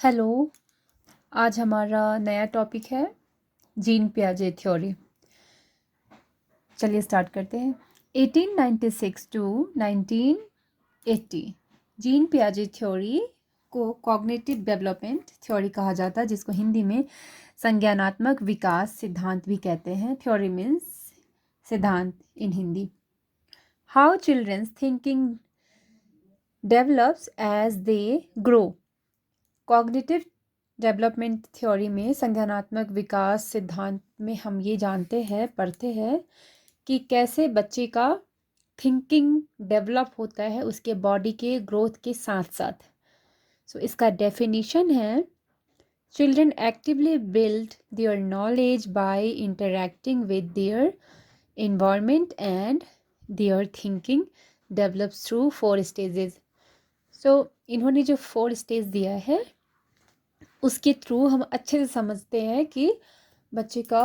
Hello. आज हमारा नया टॉपिक है जीन पियाजे थ्योरी। चलिए स्टार्ट करते हैं। 1896 टू 1980 जीन पियाजे थ्योरी को कॉग्निटिव डेवलपमेंट थ्योरी कहा जाता है, जिसको हिंदी में संज्ञानात्मक विकास सिद्धांत भी कहते हैं। थ्योरी मीन्स सिद्धांत in Hindi. How childrens thinking develops as they grow. Cognitive development theory में संज्ञानात्मक विकास सिद्धांत में हम ये जानते हैं, पढ़ते हैं कि कैसे बच्चे का थिंकिंग डेवलप होता है उसके बॉडी के ग्रोथ के साथ साथ। इसका डेफिनेशन है, children actively build their knowledge by interacting with there environment and their thinking develops through 4 stages। इन्होंने जो 4 स्टेज दिया है उसके थ्रू हम अच्छे से समझते हैं कि बच्चे का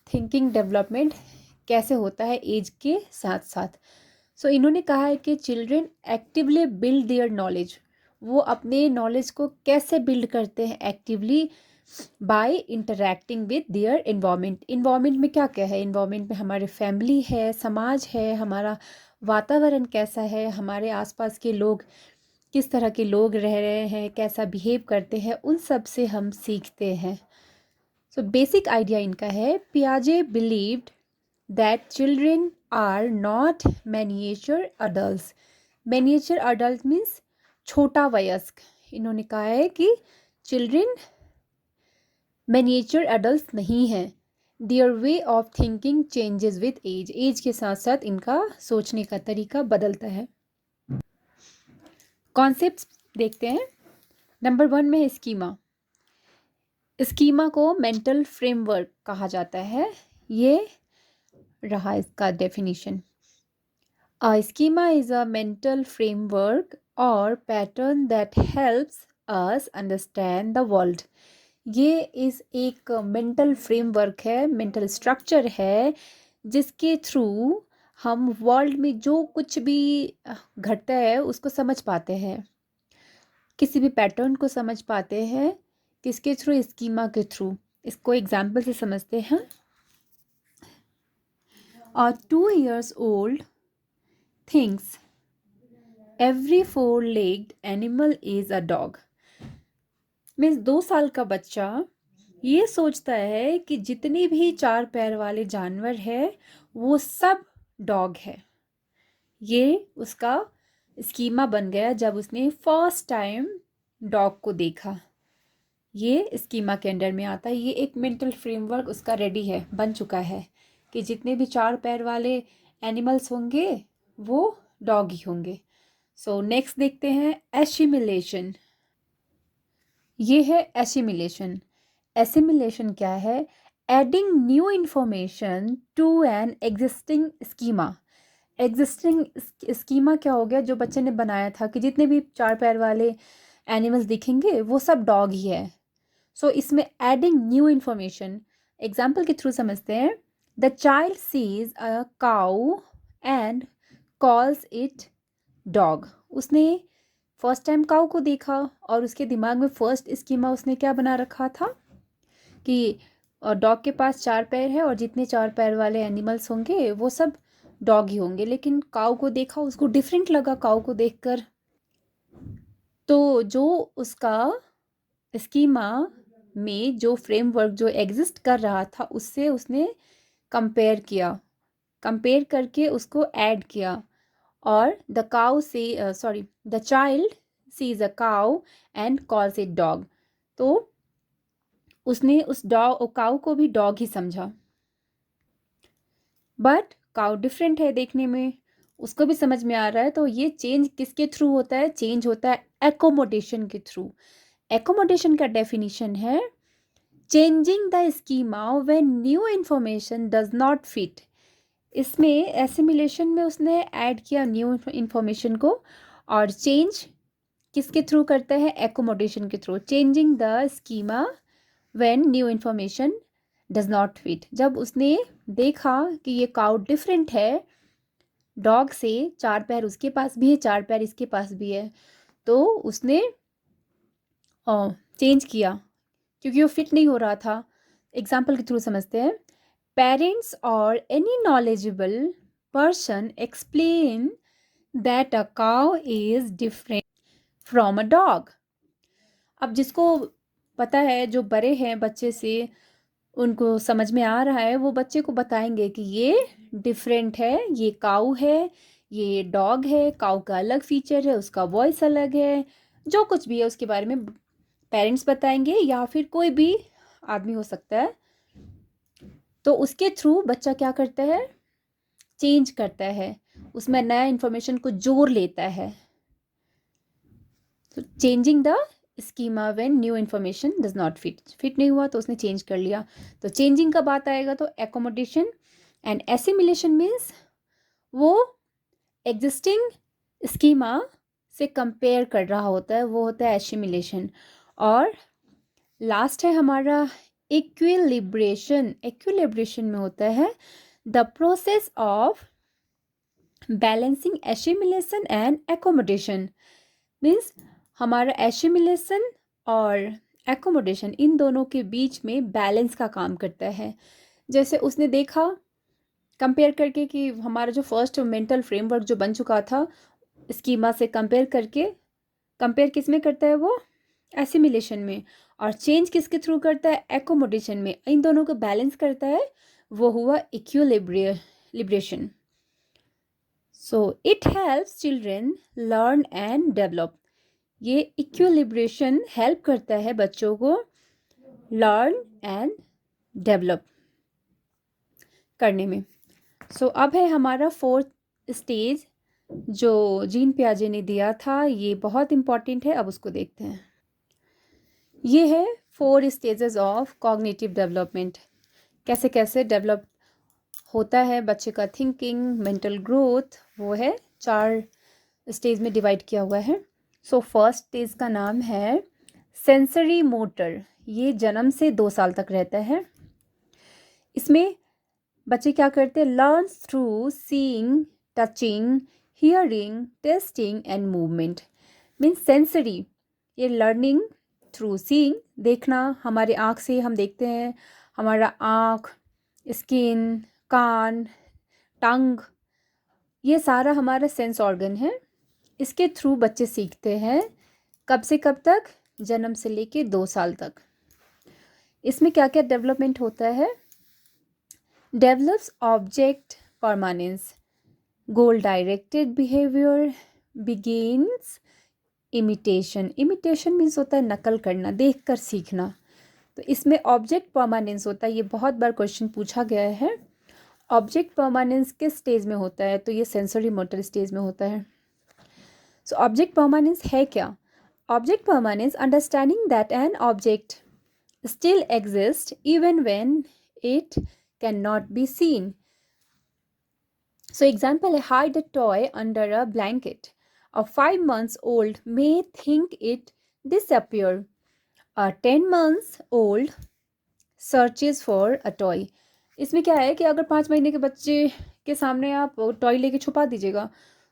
थिंकिंग डेवलपमेंट कैसे होता है एज के साथ साथ। इन्होंने कहा है कि children actively build their knowledge, वो अपने नॉलेज को कैसे बिल्ड करते हैं actively by interacting with their environment. Environment में क्या क्या है? एनवायरनमेंट में हमारे फैमिली है, समाज है, हमारा वातावरण कैसा है, हमारे आसपास के लोग किस तरह के लोग रह रहे हैं, कैसा बिहेव करते हैं, उन सब से हम सीखते हैं। बेसिक आइडिया इनका है, पियाजे believed that children are not miniature adults. Miniature adult means छोटा वयस्क। इन्होंने कहा है कि चिल्ड्रन मैनिएचर अडल्ट नहीं है। Their way of thinking changes with age. Age के साथ साथ इनका सोचने का तरीका बदलता है। कॉन्सेप्ट्स देखते हैं। नंबर 1 में स्कीमा। स्कीमा को मेंटल फ्रेमवर्क कहा जाता है। ये रहा इसका definition. A schema is a mental framework और pattern that helps us understand the world. ये इस एक मेंटल फ्रेमवर्क है, मेंटल स्ट्रक्चर है, जिसके थ्रू हम वर्ल्ड में जो कुछ भी घटता है उसको समझ पाते हैं, किसी भी पैटर्न को समझ पाते हैं। किसके थ्रू? स्कीमा के थ्रू। इसको एग्जाम्पल से समझते हैं। A 2 years old thinks every four-legged animal is a dog। Means 2 साल का बच्चा ये सोचता है कि जितनी भी 4 पैर वाले जानवर है वो सब डॉग है। ये उसका स्कीमा बन गया जब उसने फर्स्ट टाइम डॉग को देखा। ये स्कीमा के अंडर में आता है। ये एक मेंटल फ्रेमवर्क उसका रेडी है, बन चुका है कि जितने भी 4 पैर वाले एनिमल्स होंगे वो डॉग ही होंगे। नेक्स्ट देखते हैं एसिमिलेशन। ये है एसिमिलेशन। एसिमिलेशन क्या है? Adding new information to an existing schema. Existing schema क्या हो गया? जो बच्चे ने बनाया था कि जितने भी 4 पैर वाले एनिमल्स दिखेंगे वो सब डॉग ही है। इसमें एडिंग न्यू इन्फॉर्मेशन एग्जाम्पल के थ्रू समझते हैं। The child sees a cow and calls it dog. उसने फर्स्ट टाइम काऊ को देखा और उसके दिमाग में फर्स्ट स्कीमा उसने क्या बना रखा था कि डॉग के पास 4 पैर है और जितने 4 पैर वाले एनिमल्स होंगे वो सब डॉग ही होंगे। लेकिन काऊ को देखा, उसको डिफरेंट लगा काऊ को देखकर। तो जो उसका स्कीमा में जो फ्रेमवर्क जो एग्जिस्ट कर रहा था उससे उसने कंपेयर किया, कंपेयर करके उसको ऐड किया। और the child sees a cow and calls it dog. तो उसने उस काउ को भी डॉग ही समझा। बट काउ डिफरेंट है देखने में, उसको भी समझ में आ रहा है। तो ये चेंज किसके थ्रू होता है? चेंज होता है एकोमोडेशन के थ्रू। एकोमोडेशन का डेफिनेशन है, changing the schema when new information does not fit. इसमें एसिमिलेशन में उसने ऐड किया न्यू इन्फॉर्मेशन को, और चेंज किसके थ्रू करता है? एकोमोडेशन के through. Changing the schema when new information does not fit. जब उसने देखा कि ये काउ डिफरेंट है डॉग से, 4 पैर उसके पास भी है, 4 पैर इसके पास भी है, तो उसने चेंज किया क्योंकि वो फिट नहीं हो रहा था। एग्जाम्पल के थ्रू समझते हैं। पेरेंट्स और any knowledgeable person explain that a cow is different from a dog. अब जिसको पता है, जो बड़े हैं बच्चे से, उनको समझ में आ रहा है, वो बच्चे को बताएंगे कि ये डिफरेंट है, ये काऊ है, ये डॉग है, काऊ का अलग फीचर है, उसका वॉइस अलग है, जो कुछ भी है उसके बारे में पेरेंट्स बताएंगे या फिर कोई भी आदमी हो सकता है। तो उसके थ्रू बच्चा क्या करता है, चेंज करता है, उसमें नया इन्फॉर्मेशन को जोड़ लेता है। तो changing the schema when new information does not fit नहीं हुआ तो उसने चेंज कर लिया। तो चेंजिंग का बात आएगा तो एकोमोडेशन एंड एसिमिलेशन मीन्स वो एग्जिस्टिंग स्कीमा से कंपेयर कर रहा होता है, वो होता है एसिमिलेशन। और लास्ट है हमारा इक्विलिब्रेशन। इक्विलिब्रेशन में होता है the process of balancing assimilation and accommodation. Means हमारा एसिमिलेशन और एकोमोडेशन इन दोनों के बीच में बैलेंस का काम करता है। जैसे उसने देखा कंपेयर करके कि हमारा जो फर्स्ट मेंटल फ्रेमवर्क जो बन चुका था स्कीमा से कंपेयर करके, कंपेयर किस में करता है वो, एसिमिलेशन में, और चेंज किसके थ्रू करता है, एकोमोडेशन में। इन दोनों को बैलेंस करता है, वो हुआ equilibration. So it helps children learn and develop. ये इक्विलिब्रेशन हेल्प करता है बच्चों को लर्न एंड डेवलप करने में। सो अब है हमारा फोर्थ स्टेज जो जीन पियाजे ने दिया था, ये बहुत इम्पॉर्टेंट है, अब उसको देखते हैं। ये है 4 स्टेजेस ऑफ कॉग्निटिव डेवलपमेंट। कैसे कैसे डेवलप होता है बच्चे का थिंकिंग, मेंटल ग्रोथ, वो है 4 स्टेज में डिवाइड किया हुआ है। सो फर्स्ट स्टेज का नाम है सेंसरी मोटर। ये जन्म से 2 साल तक रहता है। इसमें बच्चे क्या करते हैं, learns through seeing, touching, hearing, testing and movement. Means sensory, ये लर्निंग थ्रू सीइंग, देखना, हमारे आँख से हम देखते हैं, हमारा आँख, स्किन, कान, टंग, ये सारा हमारा सेंस ऑर्गन है। इसके थ्रू बच्चे सीखते हैं। कब से कब तक, जन्म से लेके 2 साल तक। इसमें क्या क्या डेवलपमेंट होता है, डेवलप्स ऑब्जेक्ट परमानेंस, गोल directed behaviour, begins imitation. Imitation means होता है नकल करना, देखकर सीखना। तो इसमें ऑब्जेक्ट परमानेंस होता है, ये बहुत बार क्वेश्चन पूछा गया है। ऑब्जेक्ट परमानेंस किस स्टेज में होता है, तो ये सेंसरी मोटर स्टेज में होता है। सो ऑब्जेक्ट परमानेंस है क्या, object permanence understanding that an object still exist even when it cannot be seen. So example, hide a toy under a blanket. A 5 months old may think it disappeared. A 10 months old searches for a toy. इसमें क्या है कि अगर 5 महीने के बच्चे के सामने आप टॉय लेके छुपा दीजिएगा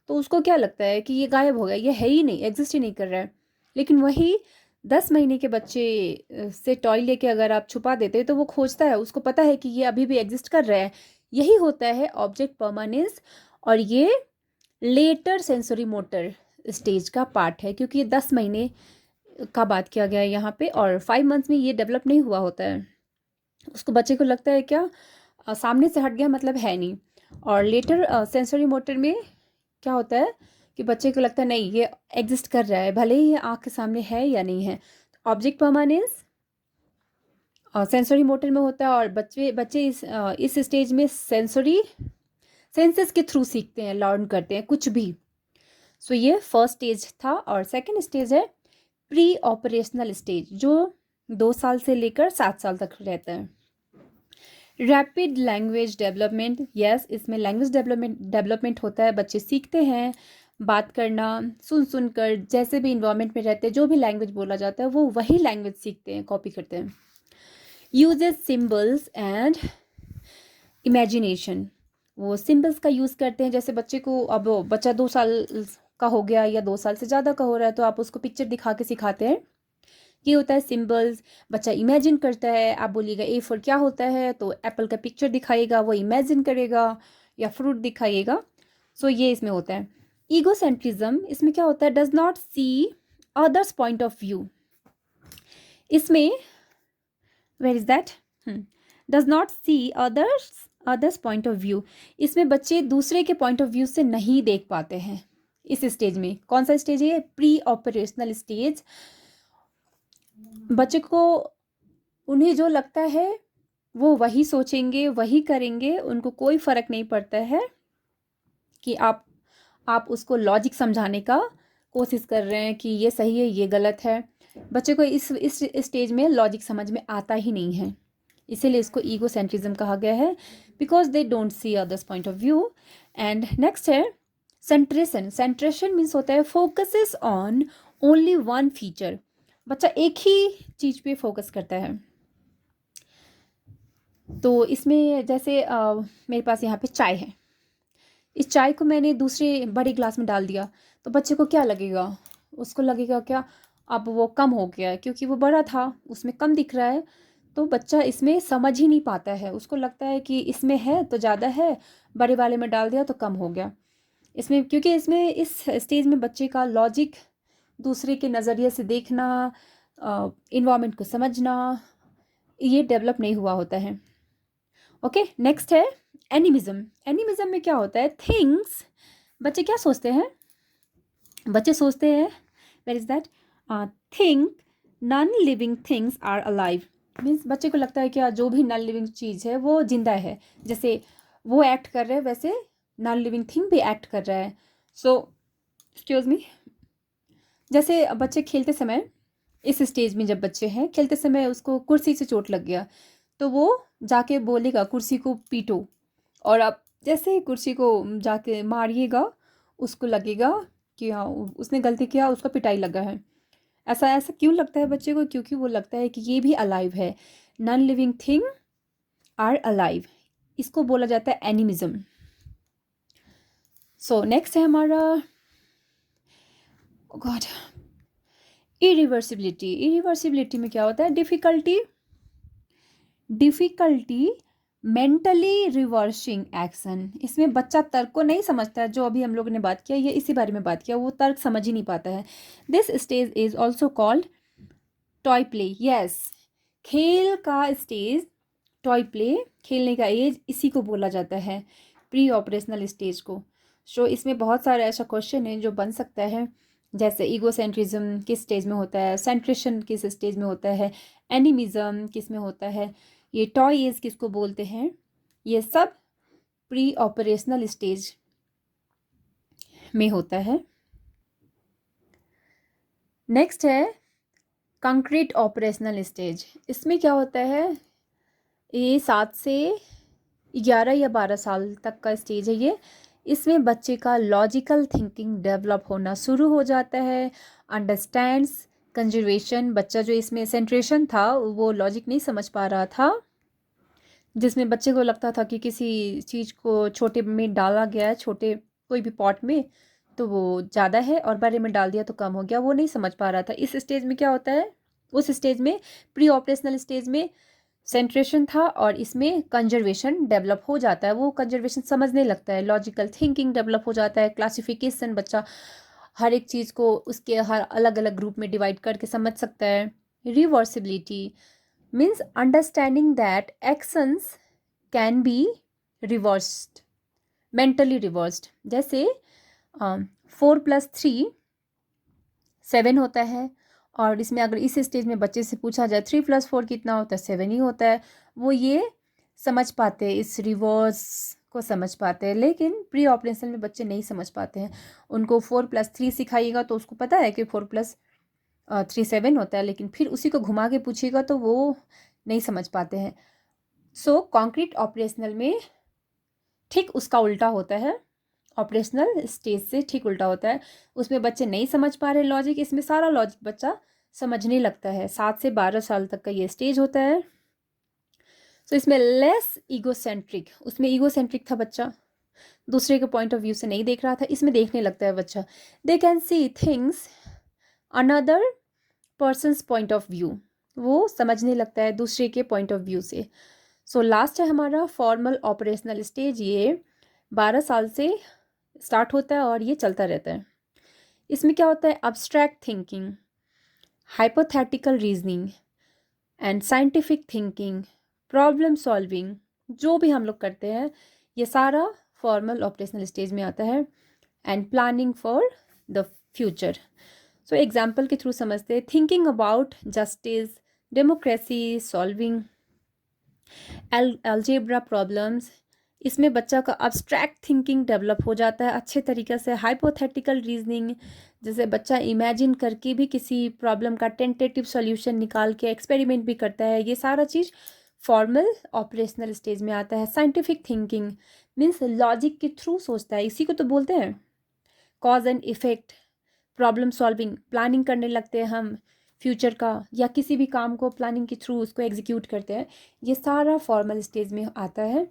तो उसको क्या लगता है कि ये गायब हो गया, ये है ही नहीं, एग्जिस्ट ही नहीं कर रहा है। लेकिन वही 10 महीने के बच्चे से टॉय लेके अगर आप छुपा देते हैं तो वो खोजता है, उसको पता है कि ये अभी भी एग्जिस्ट कर रहा है। यही होता है ऑब्जेक्ट परमानेंस, और ये लेटर सेंसरी मोटर स्टेज का पार्ट है, क्योंकि ये 10 महीने का बात किया गया है यहाँ पे, और 5 मंथ्स में ये डेवलप नहीं हुआ होता है। उसको बच्चे को लगता है क्या, सामने से हट गया मतलब है नहीं। और लेटर सेंसरी मोटर में क्या होता है कि बच्चे को लगता है नहीं ये एग्जिस्ट कर रहा है, भले ही ये आँख के सामने है या नहीं है। ऑब्जेक्ट परमानेंस और सेंसरी मोटर में होता है, और बच्चे इस स्टेज में सेंसेस के थ्रू सीखते हैं, लर्न करते हैं कुछ भी। सो ये फर्स्ट स्टेज था। और सेकंड स्टेज है प्री ऑपरेशनल स्टेज, जो 2 साल से लेकर 7 साल तक रहता है। रैपिड लैंग्वेज डेवलपमेंट, यस, इसमें लैंग्वेज डेवलपमेंट होता है, बच्चे सीखते हैं बात करना, सुन कर, जैसे भी इन्वायरमेंट में रहते हैं जो भी लैंग्वेज बोला जाता है वो वही लैंग्वेज सीखते हैं, कॉपी करते हैं। यूजेस सिम्बल्स एंड इमेजिनेशन, वो सिम्बल्स का यूज़ करते हैं। जैसे बच्चे को, अब बच्चा 2 साल का हो गया या 2 साल से ज़्यादा का हो रहा है तो आप उसको पिक्चर दिखा के सिखाते हैं ये होता है सिंबल्स, बच्चा इमेजिन करता है। आप बोलिएगा ए फॉर क्या होता है, तो एप्पल का पिक्चर दिखाएगा, वो इमेजिन करेगा, या फ्रूट दिखाइएगा। सो ये इसमें होता है। ईगोसेंट्रिज्म, इसमें क्या होता है, does not see others point of view. इसमें where is that, does not see others point of view. इसमें बच्चे दूसरे के पॉइंट ऑफ व्यू से नहीं देख पाते हैं इस स्टेज में। कौन सा स्टेज है, प्री ऑपरेशनल स्टेज। बच्चे को उन्हें जो लगता है वो वही सोचेंगे, वही करेंगे, उनको कोई फर्क नहीं पड़ता है कि आप उसको लॉजिक समझाने का कोशिश कर रहे हैं कि ये सही है, ये गलत है। बच्चे को इस स्टेज में लॉजिक समझ में आता ही नहीं है, इसीलिए इसको ईगोसेंट्रिज्म कहा गया है, because they don't see others point of view. And next है सेंट्रेशन। सेंट्रेशन मीन्स होता है focuses on only one feature. बच्चा एक ही चीज पे फोकस करता है। तो इसमें जैसे मेरे पास यहाँ पे चाय है, इस चाय को मैंने दूसरे बड़े ग्लास में डाल दिया, तो बच्चे को क्या लगेगा, उसको लगेगा क्या अब वो कम हो गया है, क्योंकि वो बड़ा था उसमें कम दिख रहा है। तो बच्चा इसमें समझ ही नहीं पाता है, उसको लगता है कि इसमें है तो ज़्यादा है, बड़े वाले में डाल दिया तो कम हो गया। इसमें क्योंकि इसमें इस स्टेज में बच्चे का लॉजिक, दूसरे के नज़रिए से देखना, इन्वायरमेंट को समझना, ये डेवलप नहीं हुआ होता है। ओके, नेक्स्ट है एनिमिज्म। एनिमिज्म में क्या होता है, थिंग्स, बच्चे क्या सोचते हैं, बच्चे सोचते हैं where is that, think non living things are alive. Means बच्चे को लगता है कि जो भी नॉन लिविंग चीज़ है वो जिंदा है, जैसे वो एक्ट कर रहे हैं वैसे नॉन लिविंग थिंग भी एक्ट कर रहा है। सो एक्सक्यूज मी, जैसे बच्चे खेलते समय, इस स्टेज में जब बच्चे हैं खेलते समय उसको कुर्सी से चोट लग गया, तो वो जाके बोलेगा कुर्सी को पीटो, और आप जैसे ही कुर्सी को जाके मारिएगा उसको लगेगा कि हाँ उसने गलती किया, उसका पिटाई लगा है। ऐसा ऐसा क्यों लगता है बच्चे को, क्योंकि वो लगता है कि ये भी अलाइव है, non living thing are alive. इसको बोला जाता है एनिमिज्म। सो नेक्स्ट है हमारा गॉड इरिवर्सिबिलिटी। इरिवर्सिबिलिटी में क्या होता है, डिफिकल्टी मेंटली रिवर्सिंग एक्शन। इसमें बच्चा तर्क को नहीं समझता है, जो अभी हम लोगों ने बात किया, ये इसी बारे में बात किया, वो तर्क समझ ही नहीं पाता है। This stage is also called toy play. Yes, खेल का स्टेज, टॉय प्ले, खेलने का एज, इसी को बोला जाता है प्री ऑपरेशनल स्टेज को। सो इसमें बहुत सारे ऐसा क्वेश्चन है जो बन सकता है, जैसे ईगोसेंट्रिज्म किस स्टेज में होता है, सेंट्रेशन किस स्टेज में होता है, एनिमिज्म किस में होता है, ये टॉय एज किसको बोलते हैं, ये सब प्री ऑपरेशनल स्टेज में होता है। नेक्स्ट है कंक्रीट ऑपरेशनल स्टेज। इसमें क्या होता है, ये 7 से 11 या 12 साल तक का स्टेज है ये। इसमें बच्चे का लॉजिकल थिंकिंग डेवलप होना शुरू हो जाता है, अंडरस्टैंड्स कंजर्वेशन। बच्चा जो इसमें सेंट्रेशन था वो लॉजिक नहीं समझ पा रहा था, जिसमें बच्चे को लगता था कि किसी चीज़ को छोटे में डाला गया है, छोटे कोई भी पॉट में, तो वो ज़्यादा है, और बड़े में डाल दिया तो कम हो गया, वो नहीं समझ पा रहा था। इस स्टेज में क्या होता है, उस स्टेज में प्री ऑपरेशनल स्टेज में सेंट्रेशन था और इसमें कंजर्वेशन डेवलप हो जाता है, वो कंजर्वेशन समझने लगता है, लॉजिकल थिंकिंग डेवलप हो जाता है, क्लासिफिकेशन, बच्चा हर एक चीज़ को उसके हर अलग अलग ग्रुप में डिवाइड करके समझ सकता है। Reversibility means understanding that actions can be reversed, mentally reversed. जैसे 4+3 7 होता है, और इसमें अगर इस स्टेज में बच्चे से पूछा जाए 3+4 कितना होता है, 7 ही होता है, वो ये समझ पाते हैं, इस रिवर्स को समझ पाते हैं। लेकिन प्री ऑपरेशन में बच्चे नहीं समझ पाते हैं, उनको 4+3 सिखाइएगा तो उसको पता है कि 4+3 7 होता है, लेकिन फिर उसी को घुमा के पूछिएगा तो वो नहीं समझ पाते हैं। सो कॉन्क्रीट ऑपरेशनल में ठीक उसका उल्टा होता है, ऑपरेशनल स्टेज से ठीक उल्टा होता है। उसमें बच्चे नहीं समझ पा रहे लॉजिक, इसमें सारा लॉजिक बच्चा समझने लगता है। 7 से 12 साल तक का ये स्टेज होता है। सो इसमें लेस ईगोसेंट्रिक, उसमें ईगोसेंट्रिक था बच्चा, दूसरे के पॉइंट ऑफ व्यू से नहीं देख रहा था, इसमें देखने लगता है बच्चा। They can see things another persons point of view, वो समझने लगता है दूसरे के पॉइंट ऑफ व्यू से। सो लास्ट है हमारा फॉर्मल ऑपरेशनल स्टेज, ये 12 साल से स्टार्ट होता है और ये चलता रहता है। इसमें क्या होता है, abstract thinking, hypothetical reasoning and scientific thinking, problem solving, जो भी हम लोग करते हैं ये सारा फॉर्मल ऑपरेशनल स्टेज में आता है। And planning for the future. So example के थ्रू समझते हैं, thinking about justice, democracy, solving algebra problems. इसमें बच्चा का अब्स्ट्रैक्ट थिंकिंग डेवलप हो जाता है अच्छे तरीके से। हाइपोथेटिकल रीजनिंग, जैसे बच्चा इमेजिन करके भी किसी प्रॉब्लम का टेंटेटिव सॉल्यूशन निकाल के एक्सपेरिमेंट भी करता है, ये सारा चीज़ फॉर्मल ऑपरेशनल स्टेज में आता है। साइंटिफिक थिंकिंग मीन्स लॉजिक के थ्रू सोचता है, इसी को तो बोलते हैं cause and effect. Problem solving, planning करने लगते हैं हम फ्यूचर का, या किसी भी काम को प्लानिंग के थ्रू उसको एग्जीक्यूट करते हैं, ये सारा फॉर्मल स्टेज में आता है।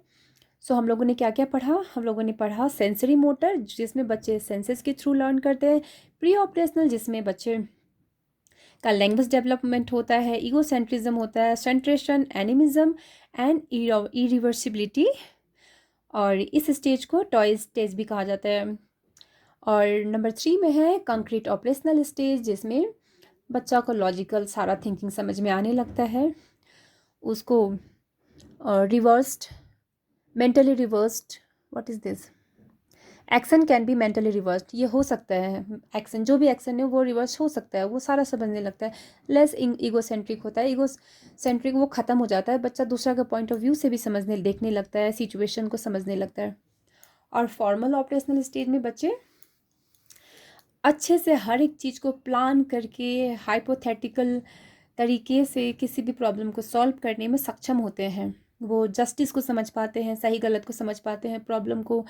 सो हम लोगों ने क्या क्या पढ़ा, हम लोगों ने पढ़ा सेंसरी मोटर, जिसमें बच्चे सेंसेस के थ्रू लर्न करते हैं। प्री ऑपरेशनल, जिसमें बच्चे का लैंग्वेज डेवलपमेंट होता है। ईगोसेंट्रिज्म होता है, सेंट्रेशन, एनिमिज्म एंड इरिवर्सिबिलिटी, और इस स्टेज को टॉय स्टेज भी कहा जाता है। और नंबर 3 में है कंक्रीट ऑपरेशनल स्टेज, जिसमें बच्चा को लॉजिकल सारा थिंकिंग समझ में आने लगता है, उसको reversed, mentally reversed, what is this, action can be mentally reversed, ये हो सकता है एक्शन, जो भी एक्शन है वो रिवर्स हो सकता है, वो सारा समझने लगता है। लेस ईगोसेंट्रिक होता है, ईगोसेंट्रिक वो ख़त्म हो जाता है, बच्चा दूसरा का पॉइंट ऑफ व्यू से भी समझने देखने लगता है, सिचुएशन को समझने लगता है। और फॉर्मल ऑपरेशनल स्टेज में बच्चे अच्छे से हर एक चीज़ को प्लान करके हाइपोथेटिकल तरीके से किसी भी प्रॉब्लम को सॉल्व करने में सक्षम होते हैं। वो जस्टिस को समझ पाते हैं, सही गलत को समझ पाते हैं, प्रॉब्लम को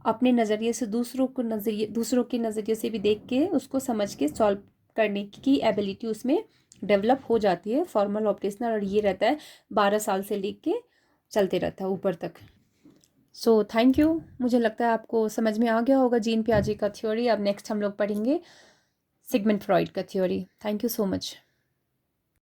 अपने नज़रिए से दूसरों के नज़रिए से भी देख के उसको समझ के सॉल्व करने की एबिलिटी उसमें डेवलप हो जाती है फॉर्मल ऑपरेशनल। और ये रहता है 12 साल से लेके चलते रहता है ऊपर तक। सो थैंक यू, मुझे लगता है आपको समझ में आ गया होगा जीन पियाजे का थ्योरी। अब नेक्स्ट हम लोग पढ़ेंगे सिगमंड फ्रॉइड का theory. Thank you so much.